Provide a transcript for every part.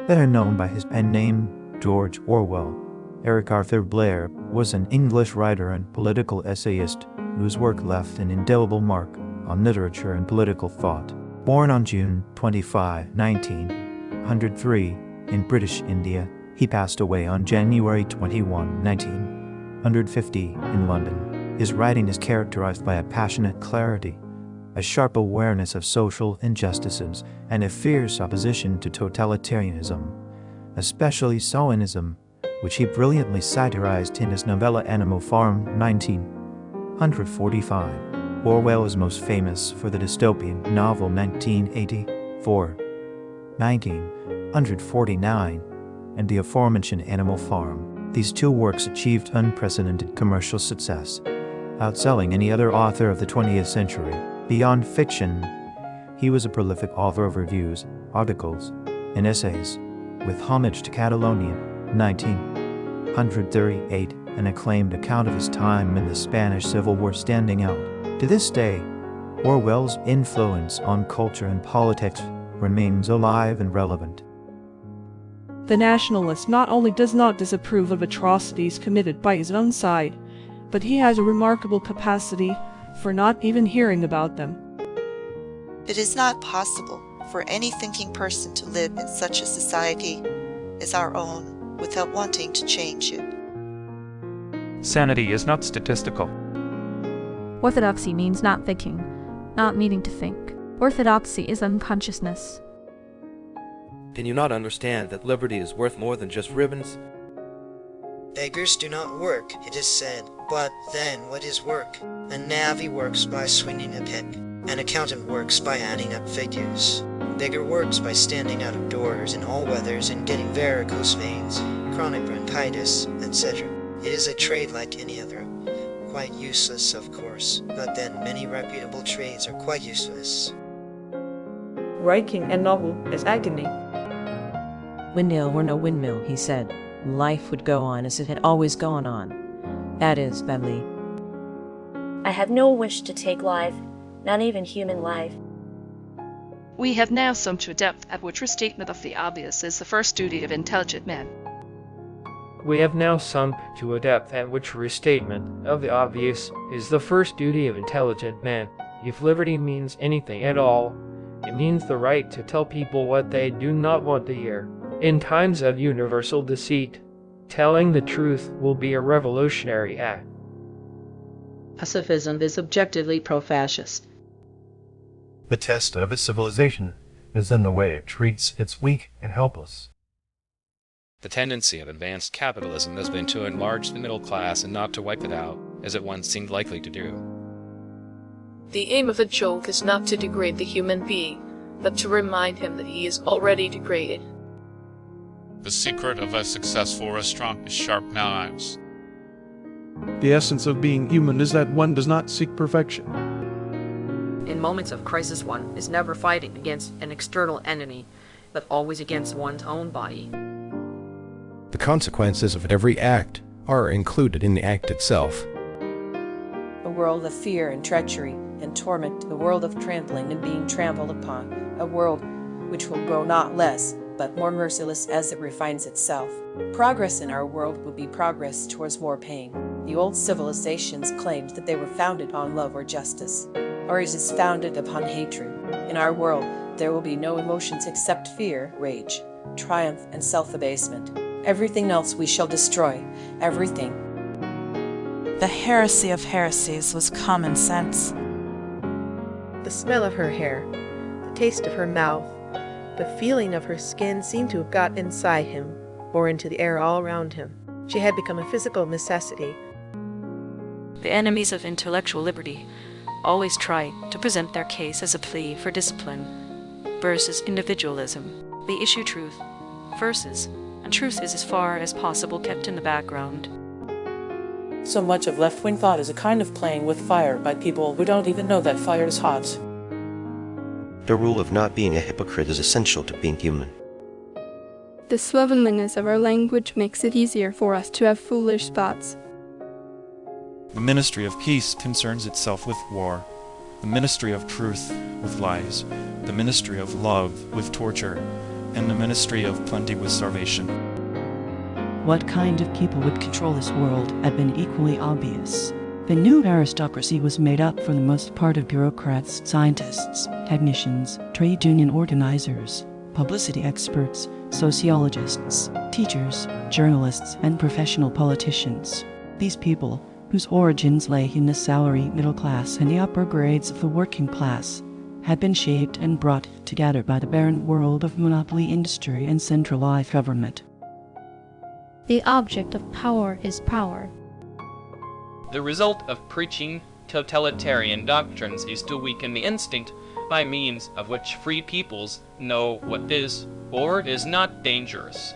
better known by his pen name George Orwell. Eric Arthur Blair was an English writer and political essayist whose work left an indelible mark on literature and political thought. Born on June 25, 1903, in British India, he passed away on January 21, 1950, in London. His writing is characterized by a passionate clarity, a sharp awareness of social injustices, and a fierce opposition to totalitarianism, especially Stalinism, which he brilliantly satirized in his novella Animal Farm, 1945. Orwell is most famous for the dystopian novel 1984, 1949, and the aforementioned Animal Farm. These two works achieved unprecedented commercial success, outselling any other author of the 20th century. Beyond fiction, he was a prolific author of reviews, articles, and essays, with Homage to Catalonia, 1938, an acclaimed account of his time in the Spanish Civil War standing out. To this day, Orwell's influence on culture and politics remains alive and relevant. The nationalist not only does not disapprove of atrocities committed by his own side, but he has a remarkable capacity for not even hearing about them. It is not possible for any thinking person to live in such a society as our own without wanting to change it. Sanity is not statistical. Orthodoxy means not thinking, not needing to think. Orthodoxy is unconsciousness. Can you not understand that liberty is worth more than just ribbons? Beggars do not work, it is said. But then what is work? A navvy works by swinging a pick. An accountant works by adding up figures. Beggar works by standing out of doors in all weathers and getting varicose veins, chronic bronchitis, etc. It is a trade like any other. Quite useless, of course, but then many reputable trades are quite useless. Writing a novel is agony. Windmill were no windmill, he said. Life would go on as it had always gone on. That is, Beverly. I have no wish to take life, not even human life. We have now come to a depth at which restatement of the obvious is the first duty of intelligent men. We have now sunk to a depth at which restatement of the obvious is the first duty of intelligent men. If liberty means anything at all, it means the right to tell people what they do not want to hear. In times of universal deceit, telling the truth will be a revolutionary act. Pacifism is objectively pro-fascist. The test of a civilization is in the way it treats its weak and helpless. The tendency of advanced capitalism has been to enlarge the middle class and not to wipe it out, as it once seemed likely to do. The aim of a joke is not to degrade the human being, but to remind him that he is already degraded. The secret of a successful restaurant is sharp knives. The essence of being human is that one does not seek perfection. In moments of crisis, one is never fighting against an external enemy, but always against one's own body. The consequences of every act are included in the act itself. A world of fear and treachery and torment, a world of trampling and being trampled upon, a world which will grow not less, but more merciless as it refines itself. Progress in our world will be progress towards more pain. The old civilizations claimed that they were founded on love or justice. Ours is founded upon hatred. In our world, there will be no emotions except fear, rage, triumph, and self-abasement. Everything else we shall destroy. Everything. The heresy of heresies was common sense. The smell of her hair, the taste of her mouth, the feeling of her skin seemed to have got inside him, or into the air all around him. She had become a physical necessity. The enemies of intellectual liberty always try to present their case as a plea for discipline versus individualism. They issue truth versus, and truth is as far as possible kept in the background. So much of left-wing thought is a kind of playing with fire by people who don't even know that fire is hot. The rule of not being a hypocrite is essential to being human. The slovenliness of our language makes it easier for us to have foolish thoughts. The ministry of peace concerns itself with war, the ministry of truth with lies, the ministry of love with torture, and the ministry of plenty with starvation. What kind of people would control this world had been equally obvious. The new aristocracy was made up for the most part of bureaucrats, scientists, technicians, trade union organizers, publicity experts, sociologists, teachers, journalists, and professional politicians. These people, whose origins lay in the salary middle class and the upper grades of the working class, had been shaped and brought together by the barren world of monopoly industry and centralized government. The object of power is power. The result of preaching totalitarian doctrines is to weaken the instinct by means of which free peoples know what is or is not dangerous.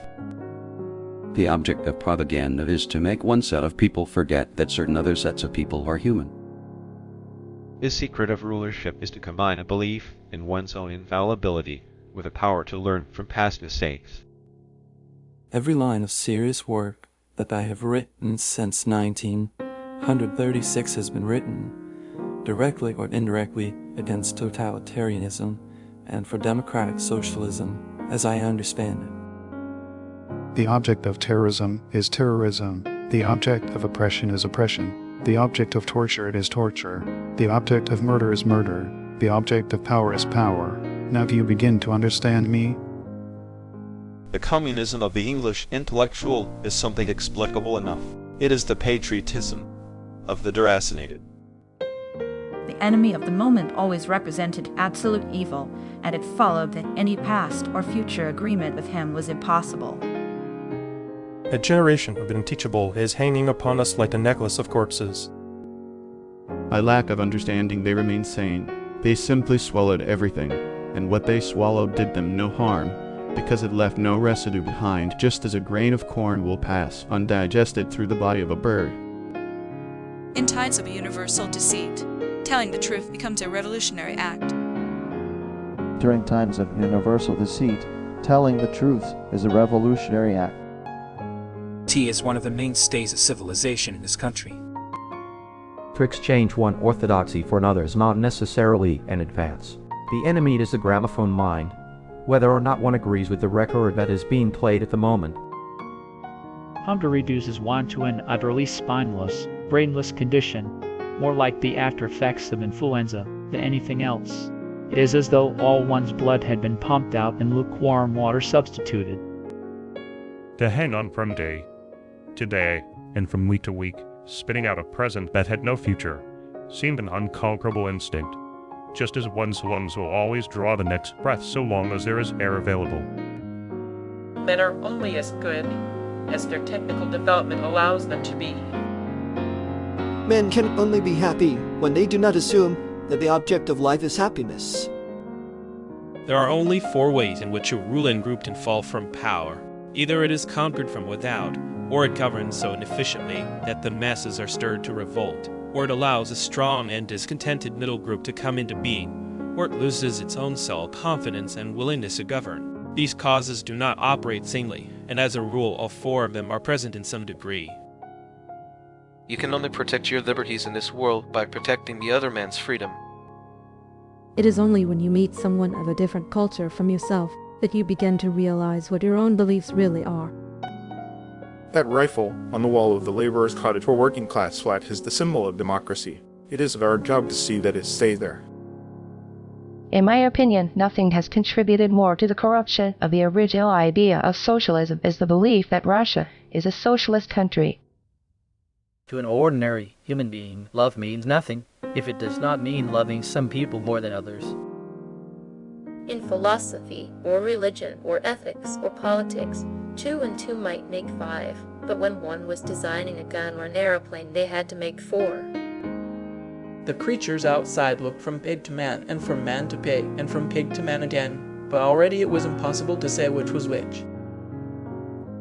The object of propaganda is to make one set of people forget that certain other sets of people are human. The secret of rulership is to combine a belief in one's own infallibility with a power to learn from past mistakes. Every line of serious work that I have written since 1936 has been written, directly or indirectly, against totalitarianism and for democratic socialism, as I understand it. The object of terrorism is terrorism. The object of oppression is oppression. The object of torture is torture. The object of murder is murder. The object of power is power. Now do you begin to understand me? The communism of the English intellectual is something explicable enough. It is the patriotism of the deracinated. The enemy of the moment always represented absolute evil, and it followed that any past or future agreement with him was impossible. A generation of the unteachable is hanging upon us like a necklace of corpses. By lack of understanding, they remained sane. They simply swallowed everything, and what they swallowed did them no harm, because it left no residue behind, just as a grain of corn will pass undigested through the body of a bird. In times of universal deceit, telling the truth becomes a revolutionary act. During times of universal deceit, telling the truth is a revolutionary act. Tea is one of the mainstays of civilization in this country. To exchange one orthodoxy for another is not necessarily an advance. The enemy is the gramophone mind, whether or not one agrees with the record that is being played at the moment. Hunger reduces one to an utterly spineless, brainless condition, more like the after effects of influenza than anything else. It is as though all one's blood had been pumped out and lukewarm water substituted. To hang on from day to day and from week to week, spitting out a present that had no future, seemed an unconquerable instinct, just as one's lungs will always draw the next breath so long as there is air available. Men are only as good as their technical development allows them to be. Men can only be happy when they do not assume that the object of life is happiness. There are only 4 ways in which a ruling group can fall from power. Either it is conquered from without, or it governs so inefficiently that the masses are stirred to revolt, or it allows a strong and discontented middle group to come into being, or it loses its own self-confidence and willingness to govern. These causes do not operate singly, and as a rule all 4 of them are present in some degree. You can only protect your liberties in this world by protecting the other man's freedom. It is only when you meet someone of a different culture from yourself that you begin to realize what your own beliefs really are. That rifle on the wall of the laborer's cottage or working class flat is the symbol of democracy. It is our job to see that it stays there. In my opinion, nothing has contributed more to the corruption of the original idea of socialism as the belief that Russia is a socialist country. To an ordinary human being, love means nothing if it does not mean loving some people more than others. In philosophy, or religion, or ethics, or politics, 2 and 2 might make 5, but when one was designing a gun or an aeroplane, they had to make 4. The creatures outside looked from pig to man, and from man to pig, and from pig to man again, but already it was impossible to say which was which.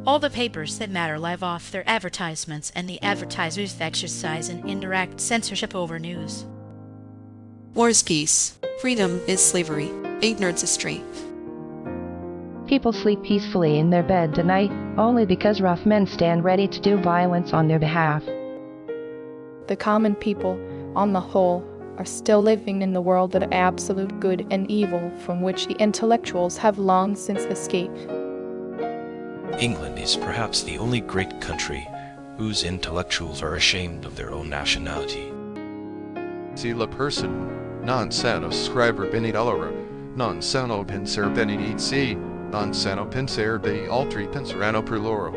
All the papers that matter live off their advertisements, and the advertisers exercise an indirect censorship over news. War is peace. Freedom is slavery. Ignorance is strength. People sleep peacefully in their bed tonight only because rough men stand ready to do violence on their behalf. The common people, on the whole, are still living in the world of absolute good and evil from which the intellectuals have long since escaped. England is perhaps the only great country whose intellectuals are ashamed of their own nationality. Si la person non sano scriber bene dolora, non sano penser bene si, non sano penser be altri penserano per loro.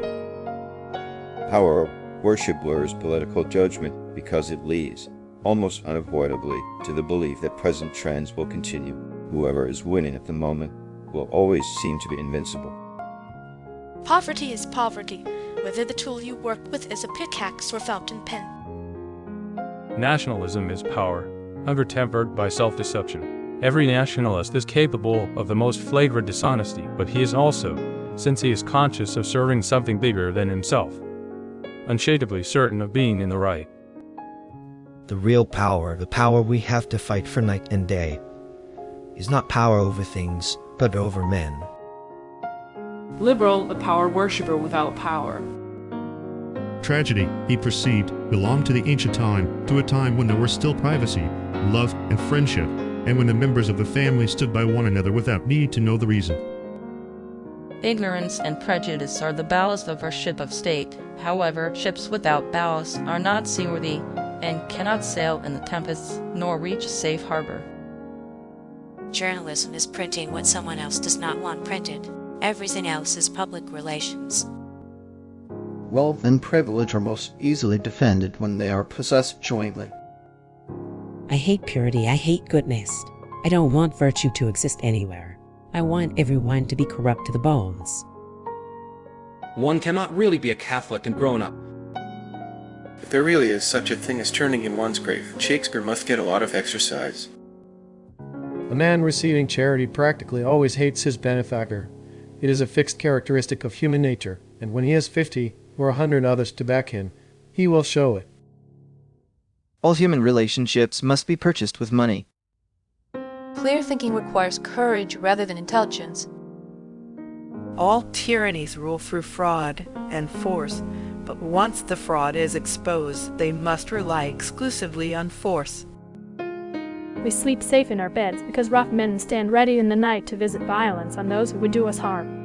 Power worship blurs political judgment because it leads, almost unavoidably, to the belief that present trends will continue. Whoever is winning at the moment will always seem to be invincible. Poverty is poverty, whether the tool you work with is a pickaxe or fountain pen. Nationalism is power, under-tempered by self-deception. Every nationalist is capable of the most flagrant dishonesty, but he is also, since he is conscious of serving something bigger than himself, unshakably certain of being in the right. The real power, the power we have to fight for night and day, is not power over things, but over men. Liberal, a power worshipper without power. Tragedy, he perceived, belonged to the ancient time, to a time when there were still privacy, love, and friendship, and when the members of the family stood by one another without need to know the reason. Ignorance and prejudice are the ballast of our ship of state. However, ships without ballast are not seaworthy and cannot sail in the tempests nor reach safe harbor. Journalism is printing what someone else does not want printed. Everything else is public relations. Wealth and privilege are most easily defended when they are possessed jointly. I hate purity, I hate goodness. I don't want virtue to exist anywhere. I want everyone to be corrupt to the bones. One cannot really be a Catholic and grown up. If there really is such a thing as turning in one's grave, Shakespeare must get a lot of exercise. A man receiving charity practically always hates his benefactor. It is a fixed characteristic of human nature, and when he has 50 or 100 others to back him, he will show it. All human relationships must be purchased with money. Clear thinking requires courage rather than intelligence. All tyrannies rule through fraud and force, but once the fraud is exposed, they must rely exclusively on force. We sleep safe in our beds because rough men stand ready in the night to visit violence on those who would do us harm.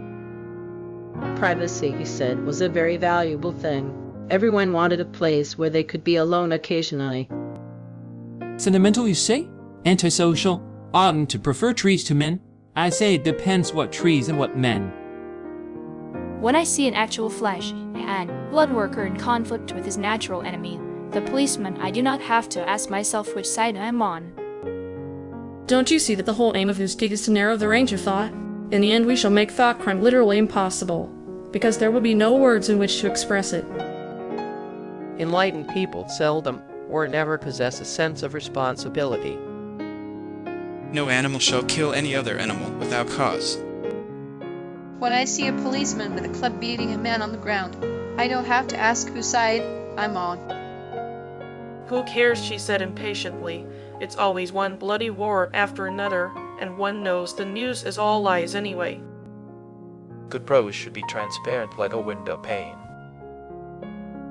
Privacy, he said, was a very valuable thing. Everyone wanted a place where they could be alone occasionally. Sentimental, you say? Antisocial? Oughtn't to prefer trees to men? I say it depends what trees and what men. When I see an actual flesh and blood worker in conflict with his natural enemy, the policeman, I do not have to ask myself which side I am on. Don't you see that the whole aim of Newspeak is to narrow the range of thought? In the end, we shall make thought crime literally impossible, because there will be no words in which to express it. Enlightened people seldom or never possess a sense of responsibility. No animal shall kill any other animal without cause. When I see a policeman with a club beating a man on the ground, I don't have to ask whose side I'm on. Who cares, she said impatiently. It's always one bloody war after another, and one knows the news is all lies anyway. Good prose should be transparent like a window pane.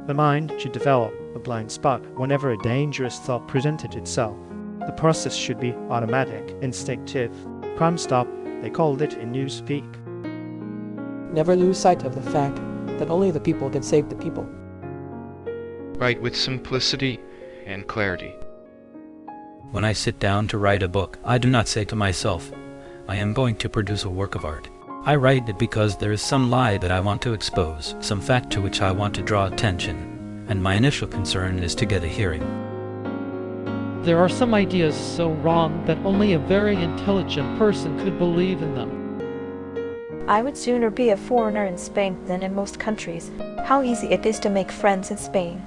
The mind should develop a blind spot whenever a dangerous thought presented itself. The process should be automatic, instinctive. Crime stop, they called it in Newspeak. Never lose sight of the fact that only the people can save the people. Write with simplicity and clarity. When I sit down to write a book, I do not say to myself, I am going to produce a work of art. I write it because there is some lie that I want to expose, some fact to which I want to draw attention, and my initial concern is to get a hearing. There are some ideas so wrong that only a very intelligent person could believe in them. I would sooner be a foreigner in Spain than in most countries. How easy it is to make friends in Spain.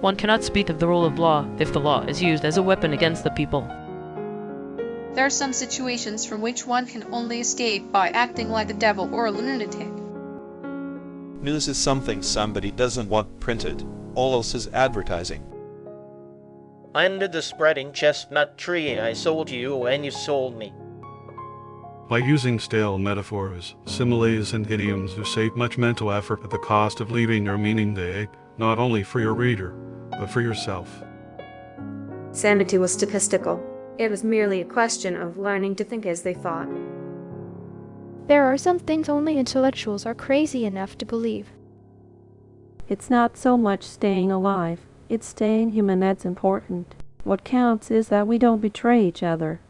One cannot speak of the rule of law if the law is used as a weapon against the people. There are some situations from which one can only escape by acting like the devil or a lunatic. News is something somebody doesn't want printed. All else is advertising. Under the spreading chestnut tree I sold you when you sold me. By using stale metaphors, similes, and idioms, you save much mental effort at the cost of leaving your meaning vague, not only for your reader, but for yourself. Sanity was statistical. It was merely a question of learning to think as they thought. There are some things only intellectuals are crazy enough to believe. It's not so much staying alive, it's staying human that's important. What counts is that we don't betray each other.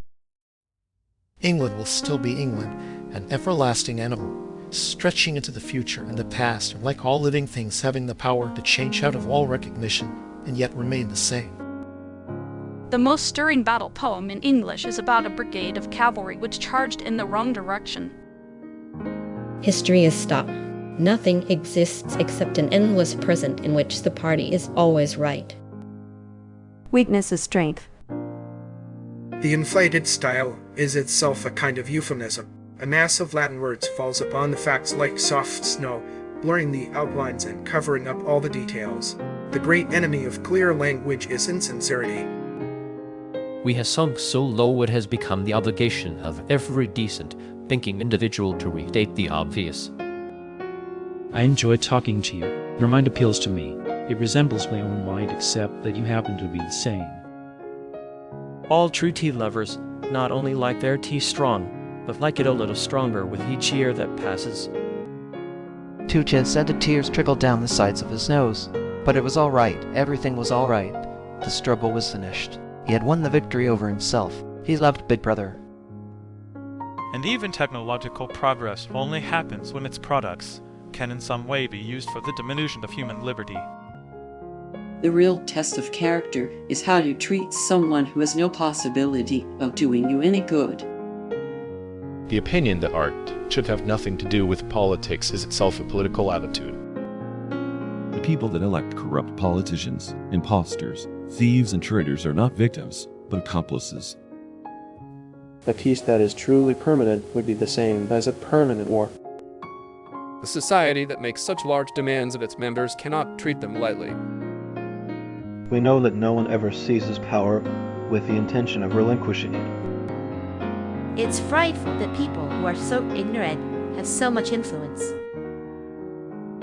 England will still be England, an everlasting animal, stretching into the future and the past, and like all living things having the power to change out of all recognition and yet remain the same. The most stirring battle poem in English is about a brigade of cavalry which charged in the wrong direction. History is stopped. Nothing exists except an endless present in which the party is always right. Weakness is strength. The inflated style is itself a kind of euphemism. A mass of Latin words falls upon the facts like soft snow, blurring the outlines and covering up all the details. The great enemy of clear language is insincerity. We have sunk so low it has become the obligation of every decent, thinking individual to restate the obvious. I enjoy talking to you. Your mind appeals to me. It resembles my own mind, except that you happen to be the same. All true tea lovers not only like their tea strong, but like it a little stronger with each year that passes. Tucha said the tears trickled down the sides of his nose. But it was all right. Everything was all right. The struggle was finished. He had won the victory over himself. He loved Big Brother. And even technological progress only happens when its products can in some way be used for the diminution of human liberty. The real test of character is how you treat someone who has no possibility of doing you any good. The opinion that art should have nothing to do with politics is itself a political attitude. The people that elect corrupt politicians, imposters, thieves, and traitors are not victims, but accomplices. A peace that is truly permanent would be the same as a permanent war. A society that makes such large demands of its members cannot treat them lightly. We know that no one ever seizes power with the intention of relinquishing it. It's frightful that people who are so ignorant have so much influence.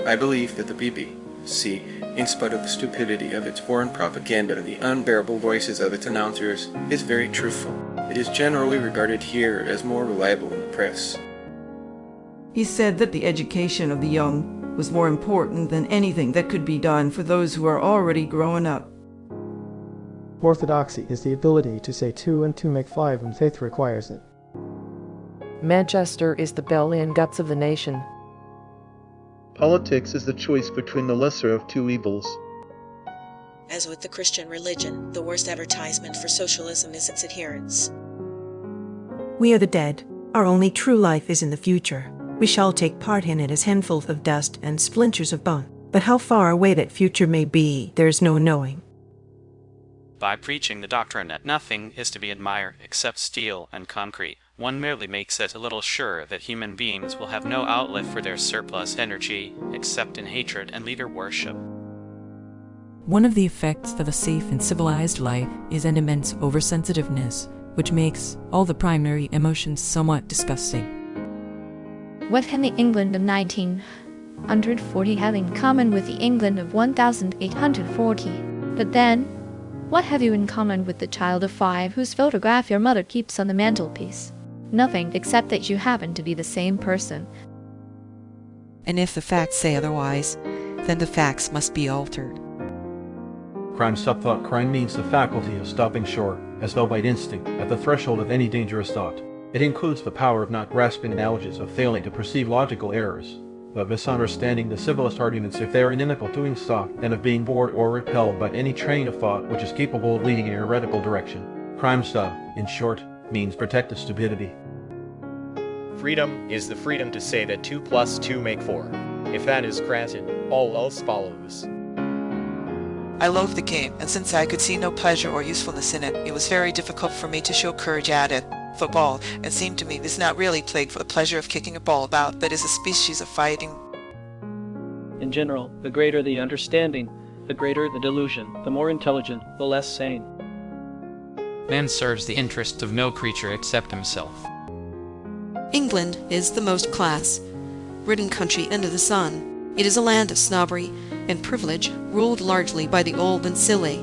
I believe that the BBC, in spite of the stupidity of its foreign propaganda and the unbearable voices of its announcers, is very truthful. It is generally regarded here as more reliable in the press. He said that the education of the young was more important than anything that could be done for those who are already growing up. Orthodoxy is the ability to say 2 and 2 make 5 when faith requires it. Manchester is the belly and guts of the nation. Politics is the choice between the lesser of two evils. As with the Christian religion, the worst advertisement for socialism is its adherents. We are the dead. Our only true life is in the future. We shall take part in it as handfuls of dust and splinters of bone. But how far away that future may be, there is no knowing. By preaching the doctrine that nothing is to be admired except steel and concrete, one merely makes it a little sure that human beings will have no outlet for their surplus energy except in hatred and leader worship. One of the effects of a safe and civilized life is an immense oversensitiveness, which makes all the primary emotions somewhat disgusting. What can the England of 1940 have in common with the England of 1840? But then, what have you in common with the child of 5 whose photograph your mother keeps on the mantelpiece? Nothing except that you happen to be the same person. And if the facts say otherwise, then the facts must be altered. Crime stop thought crime means the faculty of stopping short, as though by instinct, at the threshold of any dangerous thought. It includes the power of not grasping analogies, of failing to perceive logical errors, of misunderstanding the civilist arguments if they are inimical to doing so, and of being bored or repelled by any train of thought which is capable of leading in a heretical direction. Crime stop, in short, means protective stupidity. Freedom is the freedom to say that 2 + 2 make 4. If that is granted, all else follows. I loathed the game, and since I could see no pleasure or usefulness in it, it was very difficult for me to show courage at it. Football, it seemed to me, is not really played for the pleasure of kicking a ball about, but is a species of fighting. In general, the greater the understanding, the greater the delusion, the more intelligent, the less sane. Man serves the interests of no creature except himself. England is the most class-ridden country under the sun. It is a land of snobbery and privilege, ruled largely by the old and silly.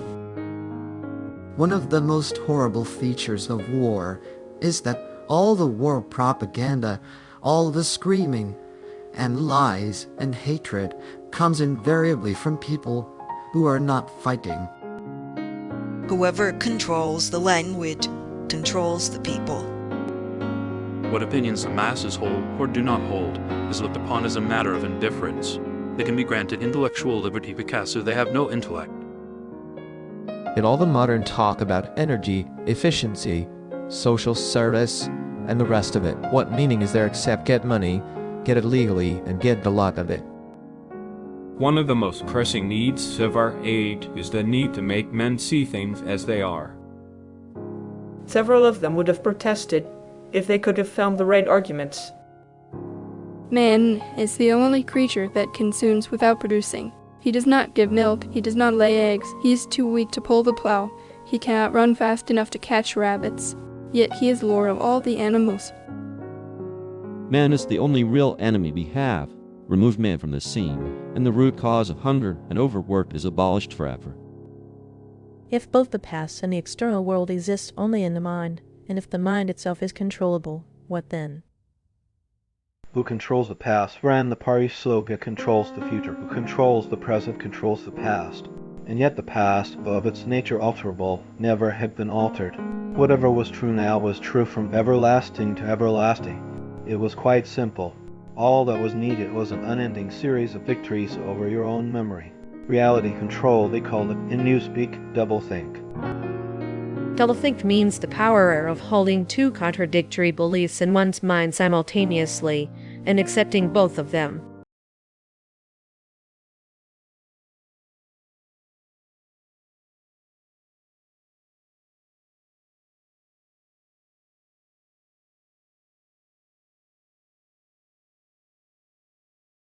One of the most horrible features of war is that all the war propaganda, all the screaming and lies and hatred comes invariably from people who are not fighting. Whoever controls the language controls the people. What opinions the masses hold or do not hold is looked upon as a matter of indifference. They can be granted intellectual liberty because they have no intellect. In all the modern talk about energy, efficiency, social service, and the rest of it, what meaning is there except get money, get it legally, and get a lot of it? One of the most pressing needs of our age is the need to make men see things as they are. Several of them would have protested if they could have found the right arguments. Man is the only creature that consumes without producing. He does not give milk, he does not lay eggs, he is too weak to pull the plow, he cannot run fast enough to catch rabbits, yet he is lord of all the animals. Man is the only real enemy we have. Remove man from the scene, and the root cause of hunger and overwork is abolished forever. If both the past and the external world exist only in the mind, and if the mind itself is controllable, what then? Who controls the past? Friend, the party slogan controls the future. Who controls the present controls the past. And yet the past, of its nature alterable, never had been altered. Whatever was true now was true from everlasting to everlasting. It was quite simple. All that was needed was an unending series of victories over your own memory. Reality control, they call it in Newspeak, doublethink. Doublethink means the power of holding two contradictory beliefs in one's mind simultaneously and accepting both of them.